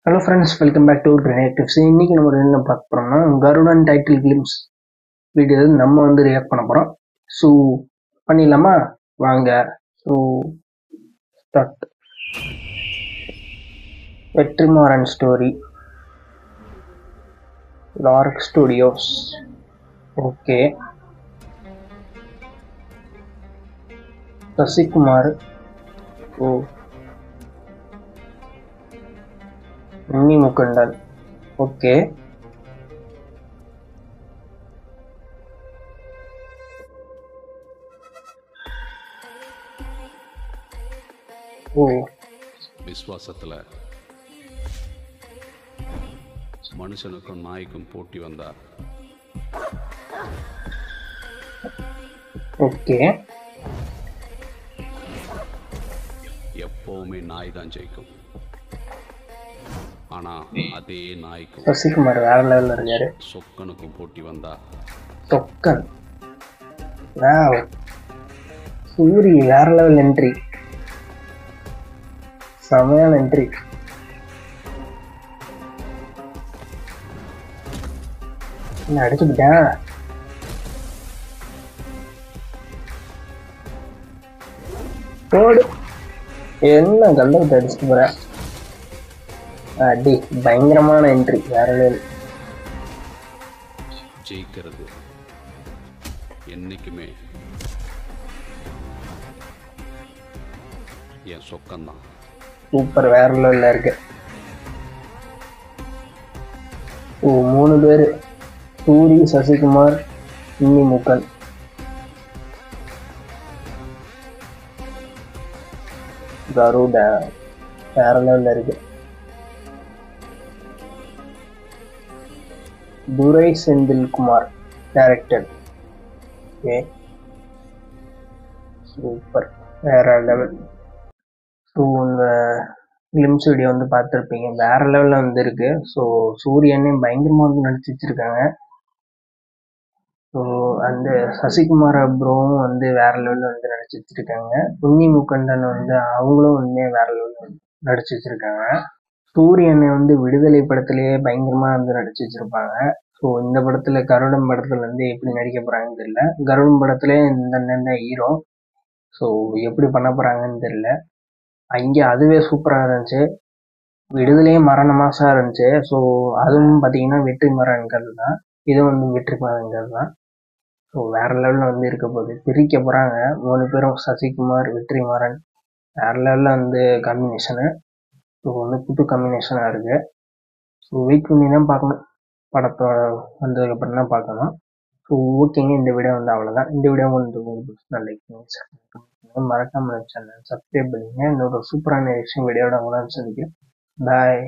Hello friends, welcome back to great tips. இன்னைக்கு நம்ம என்ன பார்க்க போறோம்னா கருடன் டைட்டில் கிளிம்ஸ் வீடியோ நம்ம ரியாக்ட் பண்ண போறோம். ஸோ பண்ணிடலாமா? வாங்க. So start. Vetrimaaran story, Lark studios. Okay. Sasikumar. Oh, Unni Mukundan. Okay. Oh, விஸ்வாசத்துல மனுஷனுக்கும் நாய்க்கும் போட்டி வந்தார். ஓகே. எப்பவுமே நாய் தான் ஜெயிக்கும். ஆனா அதே நாய்க்கும் சசிகுமார் வேற லெவல்ல இருக்காரு. சொக்கனுக்கும் போட்டி வந்தா. சொக்கன் சூரி வேற லெவல் என்ட்ரி, செமையான என்ட்ரி. அடிச்சுக்கிட்டேன். என்ன கல்லத்தை அடிச்சுட்டு போற அடி. பயங்கரமான என்ட்ரி, வேற லெவல். ஜெயிக்கிறது என்னைக்குமே என் சொக்கம்தான். சூப்பர், வேற லெவல்ல இருக்கு. ஓ, 3 பேரு, சூரி, சசிகுமார், உன்னி முகுந்தன். கருட வேற லெவல்ல இருக்கு. துரை செந்தில்குமார் டைரக்டர். ஓகே, சூப்பர், வேற லெவல். ஸோ இந்த கிளிம்ஸ் வீடியோ பார்த்துருப்பீங்க, வேற லெவலில் இருக்கு. ஸோ சூரியனே பயங்கரமாக நடிச்சு வச்சிருக்காங்க. ஸோ அந்த சசிகுமார் ப்ரோவும் வேற லெவலில் நடிச்சு வச்சிருக்காங்க. உன்னி முகுந்தன் அவங்களும் வேற லெவலில் நடிச்சு வச்சிருக்காங்க. சூரியனை விடுதலை படத்திலேயே பயங்கரமா நடிச்சு வச்சிருப்பாங்க. ஸோ இந்த படத்துல கருடன் படத்துல எப்படி நடிக்க போறாங்கன்னு தெரியல. கருடன் படத்திலே இந்த ஹீரோ. ஸோ எப்படி பண்ண போறாங்கன்னு தெரியல. அங்கே அதுவே சூப்பரா இருந்துச்சு. விடுதலையே மரண மாசா இருந்துச்சு. ஸோ அதுவும் பார்த்தீங்கன்னா வெற்றிமாறன்கள் தான். இது வெற்றிமாறன்கள் தான். ஸோ வேற லெவலில் இருக்க போகுது. பிரிக்க போறாங்க 3 பேரும், சசிகுமார், வெற்றிமாறன். வேற லெவலில் காம்பினேஷனு. ஸோ புது காம்பினேஷனாக இருக்கு. ஸோ வெயிட் பண்ணி தான் பார்க்கணும். படத்தோட வந்ததுக்கப்புறம் தான் பார்க்கணும். ஸோ ஓகேங்க, இந்த வீடியோ அவ்வளோதான். இந்த வீடியோ உங்களுக்கு லைக் பண்ணுங்க, மறக்காம சேனல் சப்ஸ்கிரைப் பண்ணிங்க. இன்னொரு சூப்பரான வீடியோட உங்களால் சந்திக்கிறேன். பாய்.